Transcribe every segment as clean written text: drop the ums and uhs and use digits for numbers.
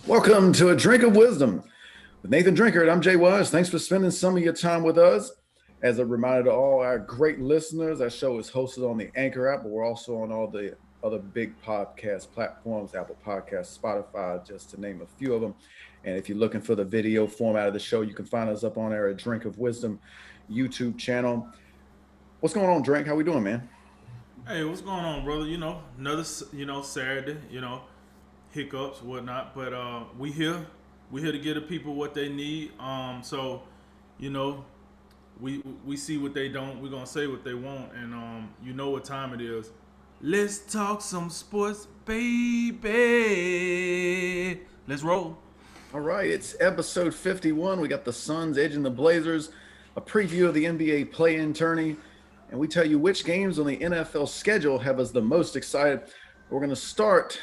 Welcome to A Drink of Wisdom with Nathan Drinkard. I'm Jay Wise. Thanks for spending some of your time with us. As a reminder to all our great listeners, our show is hosted on the Anchor app, but we're also on all the other big podcast platforms, Apple Podcasts, Spotify, just to name a few of them. And if you're looking for the video format of the show, you can find us up on our A Drink of Wisdom YouTube channel. What's going on, Drink? How we doing, man? Hey, what's going on, brother? Another Saturday. Hiccups, whatnot. But we here to give the people what they need. You know, we see what they don't. We're gonna say what they want, and you know what time it is. Let's talk some sports, baby. Let's roll. All right, it's episode 51. We got the Suns edging the Blazers, a preview of the NBA play-in tourney, and we tell you which games on the NFL schedule have us the most excited. We're going to start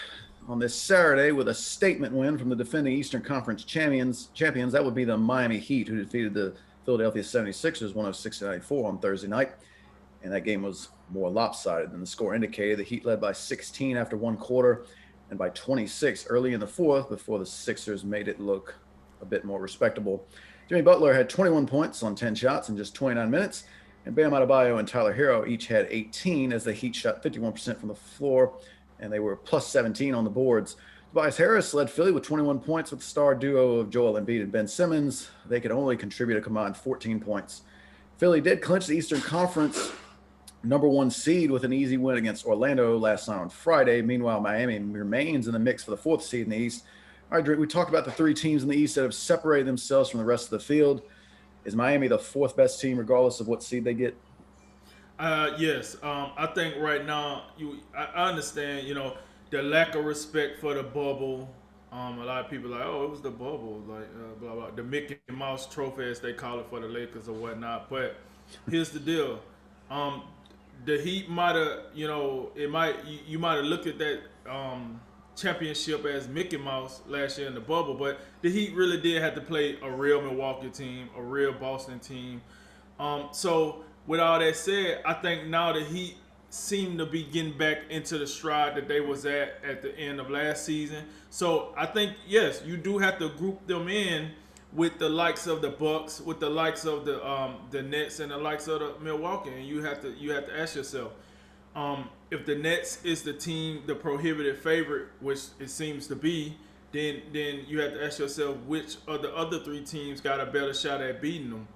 on this Saturday with a statement win from the defending Eastern Conference champions. That would be the Miami Heat, who defeated the Philadelphia 76ers 106-94 on Thursday night. And that game was more lopsided than the score indicated. The Heat led by 16 after one quarter and by 26 early in the fourth before the Sixers made it look a bit more respectable. Jimmy Butler had 21 points on 10 shots in just 29 minutes, and Bam Adebayo and Tyler Hero each had 18 as the Heat shot 51% from the floor, and they were plus 17 on the boards. Tobias Harris led Philly with 21 points with the star duo of Joel Embiid and Ben Simmons. They could only contribute a combined 14 points. Philly did clinch the Eastern Conference number one seed with an easy win against Orlando last night on Friday. Meanwhile, Miami remains in the mix for the fourth seed in the East. All right, Drake, we talked about the three teams in the East that have separated themselves from the rest of the field. Is Miami the fourth best team regardless of what seed they get? Yes. I think right now I understand. The lack of respect for the bubble. A lot of people are like, oh, it was the bubble, like blah blah. The Mickey Mouse Trophy, as they call it for the Lakers or whatnot. But here's the deal. The Heat might have, you might have looked at that championship as Mickey Mouse last year in the bubble, but the Heat really did have to play a real Milwaukee team, a real Boston team. So with all that said, I think now the Heat seem to be getting back into the stride that they was at the end of last season. So I think, yes, you do have to group them in with the likes of the Bucks, with the likes of the Nets, and the likes of the Milwaukee, and you have to ask yourself, if the Nets is the team, the prohibited favorite, which it seems to be, then you have to ask yourself which of the other three teams got a better shot at beating them.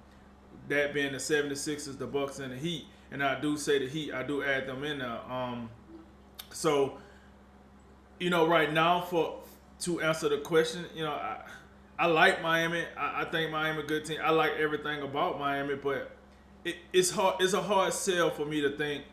That being the 76ers, the Bucks, and the Heat. And I do say the Heat, I do add them in there. So right now, to answer the question, I like Miami. I think Miami a good team. I like everything about Miami, but it's hard. It's a hard sell for me to think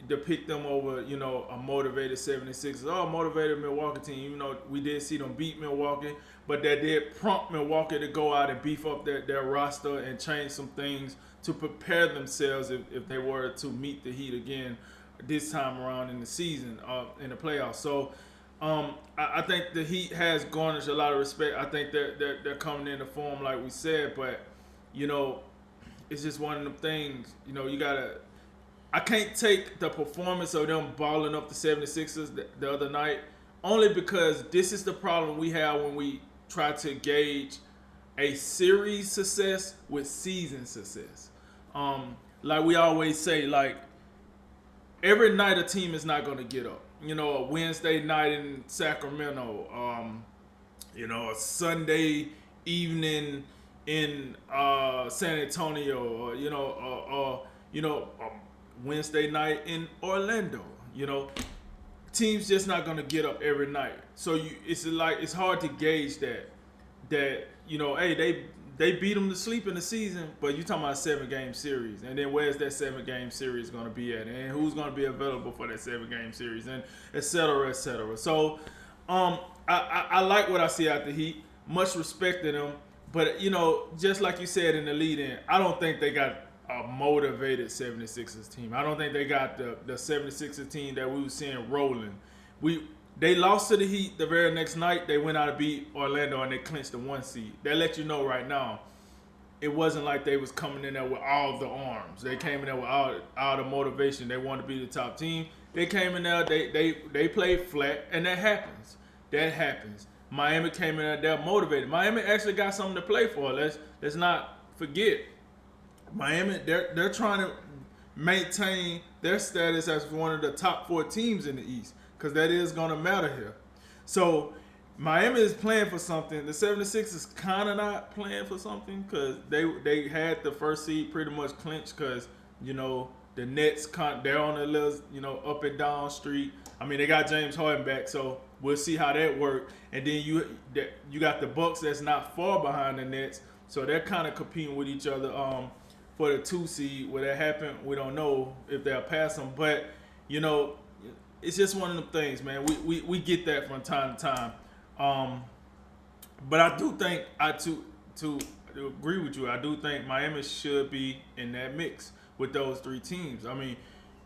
to pick them over, a motivated 76ers or a motivated Milwaukee team. Even though we did see them beat Milwaukee, but that did prompt Milwaukee to go out and beef up their roster and change some things to prepare themselves if they were to meet the Heat again this time around in the season, in the playoffs. So I think the Heat has garnished a lot of respect. I think they're coming into form like we said, but it's just one of them things. You gotta. I can't take the performance of them balling up the 76ers the other night, only because this is the problem we have when we try to gauge a series success with season success. Like we always say, like every night a team is not going to get up. A Wednesday night in Sacramento, a Sunday evening in San Antonio, Wednesday night in Orlando. Teams just not gonna get up every night. So it's hard to gauge that hey, they beat them to sleep in the season, but you talking about a 7-game series, and then where's that 7-game series gonna be at, and who's gonna be available for that 7-game series, and et cetera, et cetera. So I like what I see out the Heat. Much respect to them, but just like you said in the lead-in, I don't think they got a motivated 76ers team. I don't think they got the 76ers team that we were seeing rolling. They lost to the Heat the very next night. They went out and beat Orlando and they clinched the 1 seed. That let you know right now, it wasn't like they was coming in there with all the arms. They came in there with all the motivation. They wanted to be the top team. They came in there, they played flat, and that happens. Miami came in there motivated. Miami actually got something to play for. Let's not forget. Miami, they're trying to maintain their status as one of the top 4 teams in the East, because that is going to matter here. So Miami is playing for something. The 76ers kind of not playing for something, because they had the first seed pretty much clinched, because, you know, the Nets, they're on a little, you know, up and down street. I mean, they got James Harden back, so we'll see how that works. And then you got the Bucks that's not far behind the Nets, so they're kind of competing with each other for the 2 seed. Will that happen? We don't know if they'll pass them, but, you know, it's just one of them things, man. We get that from time to time. But I do think, to agree with you, I do think Miami should be in that mix with those 3 teams. I mean,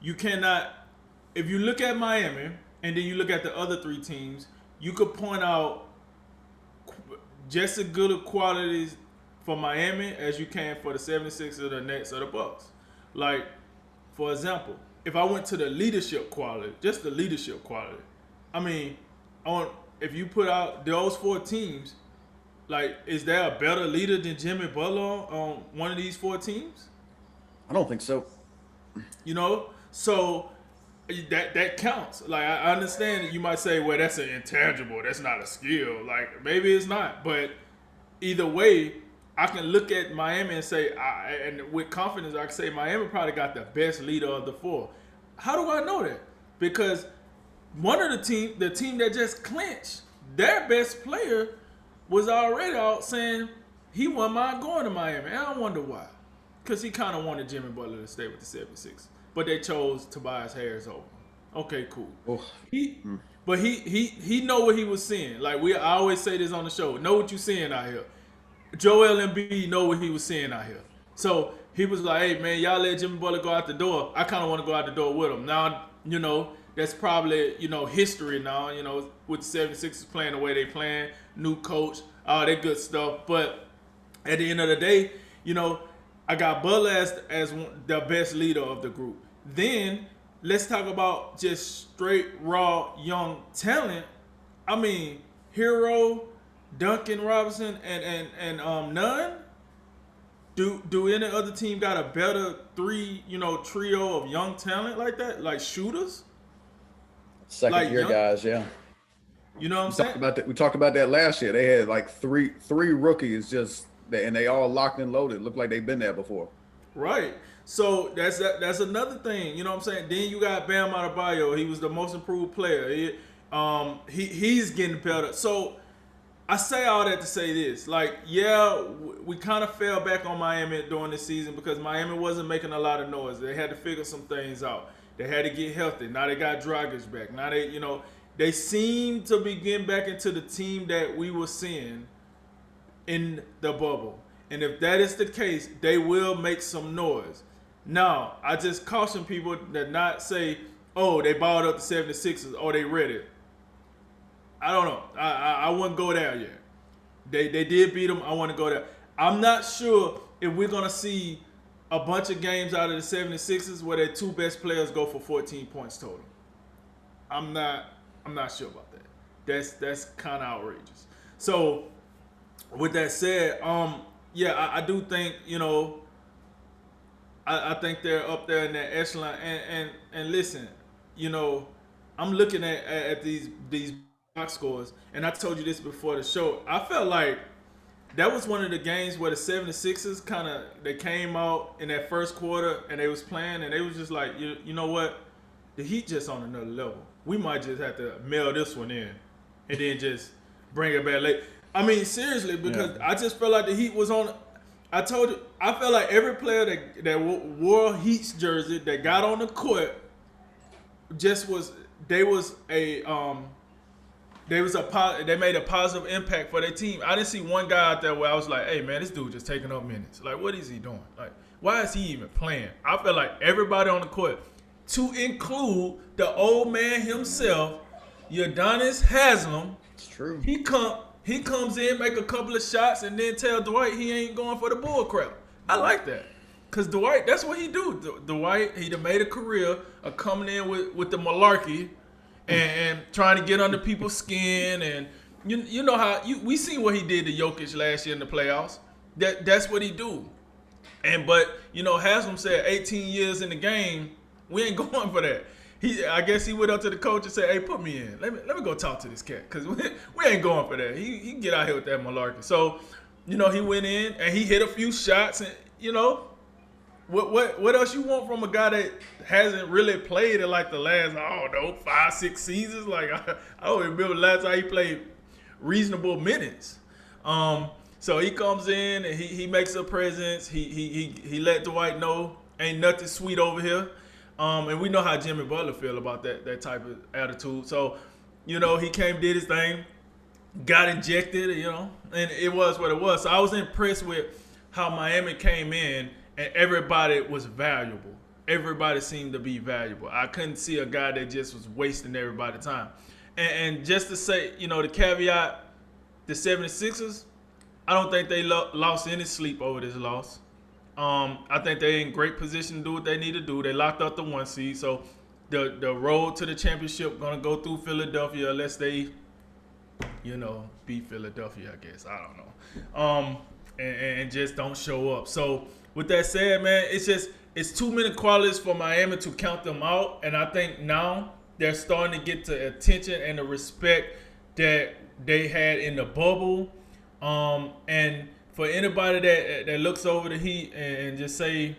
you cannot, if you look at Miami and then you look at the other 3 teams, you could point out just as good of qualities for Miami as you can for the 76ers or the Nets or the Bucks. Like, for example, if I went to the leadership quality, just the leadership quality, I mean, if you put out those 4 teams, like, is there a better leader than Jimmy Butler on one of these 4 teams? I don't think so. You know, so that counts. Like, I understand that you might say, well, that's an intangible, that's not a skill. Like, maybe it's not, but either way, I can look at Miami and say, and with confidence, I can say Miami probably got the best leader of the 4. How do I know that? Because one of the team that just clinched, their best player was already out saying he wouldn't mind going to Miami. And I wonder why. Because he kind of wanted Jimmy Butler to stay with the 76ers. But they chose Tobias Harris over. Okay, cool. But he know what he was seeing. Like, I always say this on the show. Know what you seeing out here. Joel Embiid know what he was seeing out here. So he was like, hey, man, y'all let Jimmy Butler go out the door. I kind of want to go out the door with him. Now, you know, that's probably, you know, history now, you know, with the 76ers playing the way they playing, new coach, all that good stuff. But at the end of the day, you know, I got Butler as the best leader of the group. Then let's talk about just straight, raw, young talent. I mean, Hero, Duncan Robinson, and Nunn. Do any other team got a better trio of young talent like that, like shooters? Second year guys, yeah. You know what I'm saying? We talked about that last year. They had like three rookies and they all locked and loaded. Looked like they've been there before. Right. So that's another thing. You know what I'm saying? Then you got Bam Adebayo. He was the most improved player. He's getting better. So I say all that to say this. Like, yeah, we kind of fell back on Miami during this season because Miami wasn't making a lot of noise. They had to figure some things out. They had to get healthy. Now they got Dragic back. Now they seem to be getting back into the team that we were seeing in the bubble. And if that is the case, they will make some noise. Now, I just caution people to not say, oh, they balled up the 76ers or they ready. I don't know. I wouldn't go there yet. They did beat them. I want to go there. I'm not sure if we're going to see a bunch of games out of the 76ers where their 2 best players go for 14 points total. I'm not sure about that. That's kind of outrageous. So, with that said, yeah, I do think, I think they're up there in that echelon. And listen, I'm looking at these box scores, and I told you this before the show. I felt like that was one of the games where the 76ers they came out in that first quarter and they was playing, and they was just like, you know what? The Heat just on another level. We might just have to mail this one in and then just bring it back late. I mean, seriously, because I just felt like the Heat was on. I told you, I felt like every player that wore Heat's jersey that got on the court they made a positive impact for their team. I didn't see one guy out there where I was like, hey man, this dude just taking up minutes. Like, what is he doing? Like, why is he even playing? I feel like everybody on the court, to include the old man himself, Udonis Haslem. It's true. He comes in, make a couple of shots, and then tell Dwight he ain't going for the bull crap. I like that. Because Dwight, that's what he do. Dwight, he done made a career of coming in with the malarkey and trying to get under people's skin and you know how we seen what he did to Jokic last year in the playoffs. That's what he do. But Haslam said 18 years in the game, we ain't going for that. I guess he went up to the coach and said, "Hey, put me in. Let me go talk to this cat because we ain't going for that. He can get out here with that malarkey." So, he went in and he hit a few shots, and what else you want from a guy that hasn't really played in like the last 5-6 seasons? Like I don't remember the last time he played reasonable minutes. So he comes in and he makes a presence. He let Dwight know ain't nothing sweet over here. And we know how Jimmy Butler feel about that type of attitude. So, he came, did his thing, got injected, and it was what it was. So I was impressed with how Miami came in and everybody was valuable. Everybody seemed to be valuable. I couldn't see a guy that just was wasting everybody's time. And just to say, the caveat, the 76ers, I don't think they lost any sleep over this loss. I think they're in great position to do what they need to do. They locked up the 1 seed, so the road to the championship gonna go through Philadelphia unless they, beat Philadelphia. I guess I don't know, and just don't show up. So with that said, man, it's too many qualities for Miami to count them out, and I think now they're starting to get the attention and the respect that they had in the bubble, and for anybody that looks over the Heat and just say,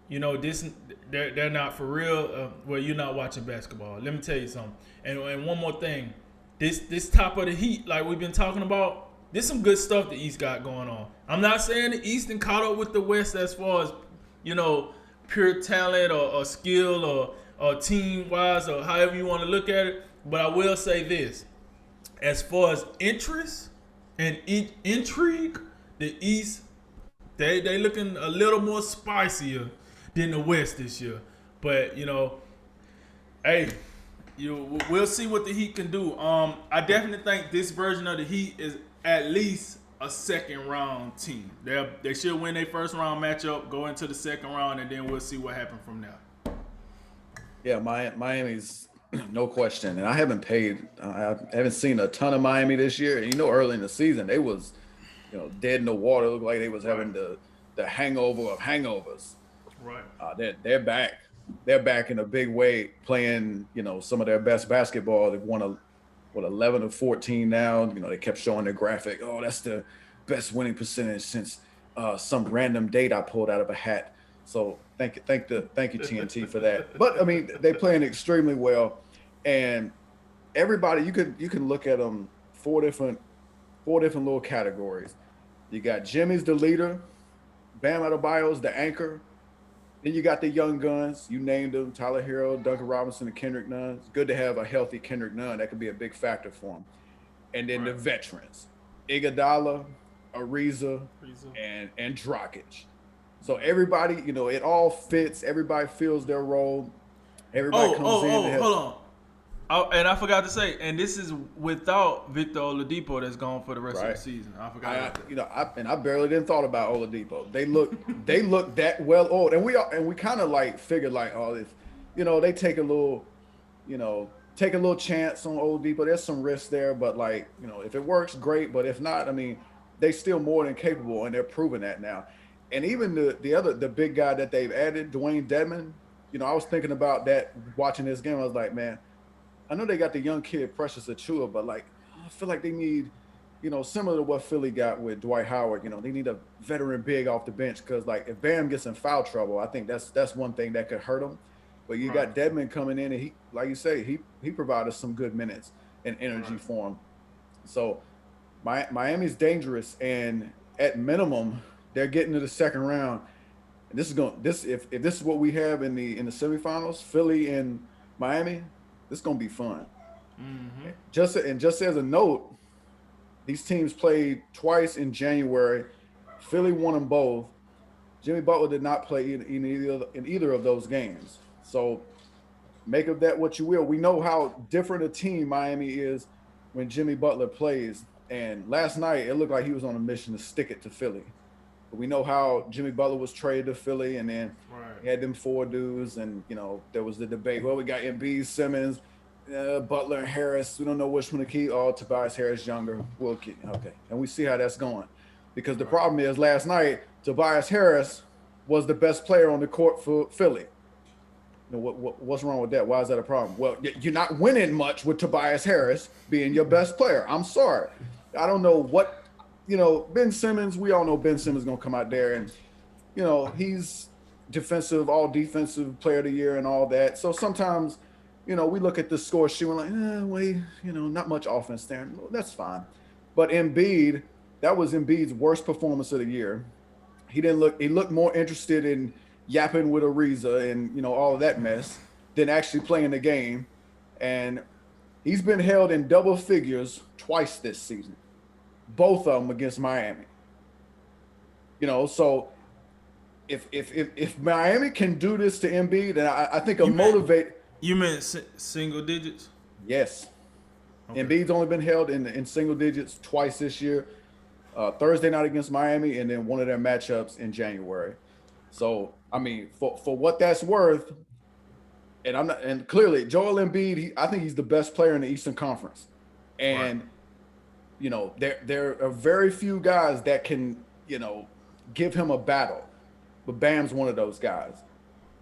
this they're not for real, well, you're not watching basketball. Let me tell you something. And one more thing, this top of the Heat, like we've been talking about, there's some good stuff the East got going on. I'm not saying the East and caught up with the West as far as pure talent or skill or team wise or however you want to look at it, but I will say this: as far as interest and intrigue, the East, they looking a little more spicier than the West this year. But hey, we'll see what the Heat can do. I definitely think this version of the Heat is at least a second round team. They should win their first round matchup, go into the second round, and then we'll see what happens from there. Yeah, Miami's no question, and I haven't seen a ton of Miami this year. And early in the season they was dead in the water. Looked like they was having the hangover of hangovers. Right. They're back. They're back in a big way, playing some of their best basketball. They've won 11 of 14 now. They kept showing their graphic. Oh, that's the best winning percentage since some random date I pulled out of a hat. So thank you TNT for that. But I mean, they playing extremely well, and everybody you can look at them four different little categories. You got Jimmy's the leader, Bam Adebayo's the anchor. Then you got the young guns. You named them: Tyler Hero, Duncan Robinson, and Kendrick Nunn. It's good to have a healthy Kendrick Nunn. That could be a big factor for him. And then the veterans: Iguodala, Ariza, and Dragic. So everybody, it all fits. Everybody feels their role. Everybody comes in. Hold on. And I forgot to say, and this is without Victor Oladipo that's gone for the rest of the season. I forgot. I barely didn't thought about Oladipo. They look that well old, and we kind of like figured like, oh, if they take a little chance on Oladipo. There's some risk there, but like if it works, great. But if not, I mean, they still more than capable, and they're proving that now. And even the big guy that they've added, Dwayne Dedmon. I was thinking about that watching this game. I was like, man, I know they got the young kid Precious Achiuwa, but like I feel like they need, similar to what Philly got with Dwight Howard. They need a veteran big off the bench because like if Bam gets in foul trouble, I think that's one thing that could hurt him. But you got Dedmon coming in, and he, like you say, he provided some good minutes and energy for him. So Miami's dangerous, and at minimum they're getting to the second round. And if this is what we have in the semifinals, Philly and Miami, this is gonna be fun. Mm-hmm. Just as a note, these teams played twice in January. Philly won them both. Jimmy Butler did not play in either of those games. So make of that what you will. We know how different a team Miami is when Jimmy Butler plays. And last night it looked like he was on a mission to stick it to Philly. But we know how Jimmy Butler was traded to Philly, and then he had them 4 dudes, and there was the debate. Well, we got Embiid, Simmons. Butler and Harris. We don't know which one to keep. Oh, Tobias Harris younger. We'll keep. Okay, and we see how that's going, because the problem is last night Tobias Harris was the best player on the court for Philly. What's wrong with that? Why is that a problem? Well, you're not winning much with Tobias Harris being your best player. I'm sorry. I don't know what, Ben Simmons, we all know Ben Simmons is going to come out there and, he's all defensive player of the year and all that. So sometimes, we look at the score sheet and we're like, not much offense there. Well, that's fine. But Embiid, that was Embiid's worst performance of the year. He looked more interested in yapping with Ariza and all of that mess than actually playing the game. And he's been held in double figures twice this season, both of them against Miami. So if Miami can do this to Embiid, then I think it'll motivate. You meant single digits? Yes. Okay. Embiid's only been held in single digits twice this year. Thursday night against Miami, and then one of their matchups in January. So, I mean, for what that's worth, and clearly Joel Embiid, I think he's the best player in the Eastern Conference. And, there are very few guys that can, give him a battle. But Bam's one of those guys.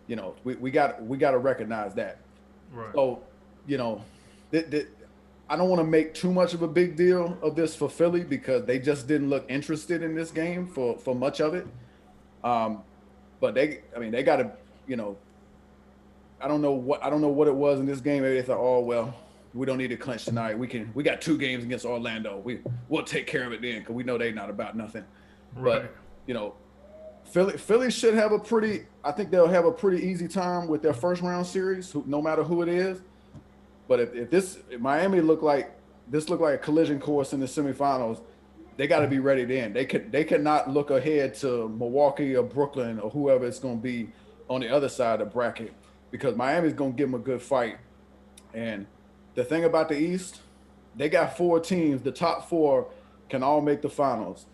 We got to recognize that. Right. So, I don't want to make too much of a big deal of this for Philly because they just didn't look interested in this game for much of it. But they got to, I don't know what it was in this game. Maybe they thought, oh, well, we don't need to clinch tonight. We got 2 games against Orlando. We'll take care of it then because we know they're not about nothing. Right. But, Philly should have I think they'll have a pretty easy time with their first round series, no matter who it is. But if Miami looked like a collision course in the semifinals, they got to be ready then. They could not look ahead to Milwaukee or Brooklyn or whoever it's going to be on the other side of the bracket, because Miami's going to give them a good fight. And the thing about the East, they got 4 teams. The top 4 can all make the finals.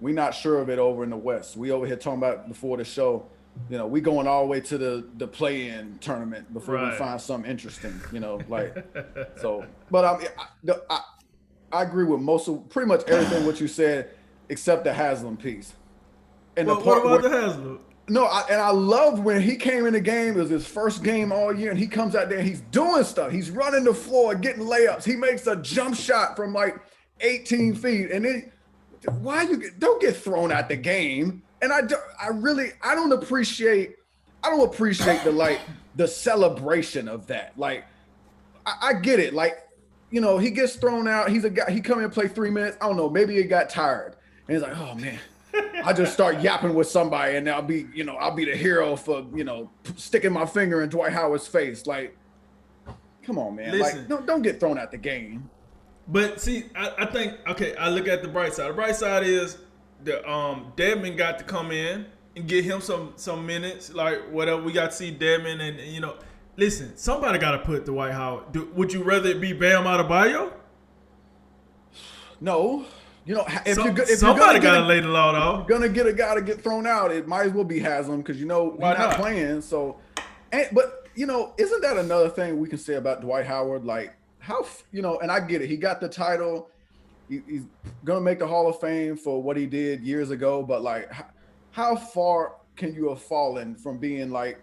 We're not sure of it over in the West. We over here talking about before the show, we going all the way to the play-in tournament before we find something interesting, so. But I agree with pretty much everything what you said, except the Haslam piece. And what about the Haslam? No, I love when he came in the game. It was his first game all year, and he comes out there and he's doing stuff. He's running the floor, getting layups. He makes a jump shot from like 18 feet, and then don't get thrown out the game. And I don't appreciate the celebration of that. Like, I get it. Like, he gets thrown out. He's a guy. He come in and play 3 minutes. I don't know. Maybe he got tired, and he's like, "Oh man, I just start yapping with somebody, and I'll be the hero for sticking my finger in Dwight Howard's face." Like, come on, man. Listen, like, don't get thrown out the game. But see, I think I look at the bright side. The bright side is the Dedmon got to come in and get him some minutes. Like, whatever, we got to see Dedmon, and listen, somebody got to put Dwight Howard. Would you rather it be Bam Adebayo? No. If somebody got to lay the law down. If you're gonna get a guy to get thrown out, it might as well be Haslam, because we're not playing. So, but isn't that another thing we can say about Dwight Howard? Like, how and I get it. He got the title. He's gonna make the Hall of Fame for what he did years ago. But like, how far can you have fallen from being like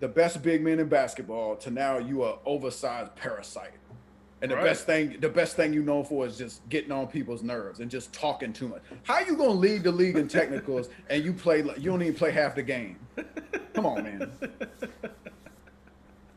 the best big man in basketball to now you are oversized parasite? And the best thing you know for is just getting on people's nerves and just talking too much. How you gonna lead the league in technicals and you don't even play half the game? Come on, man.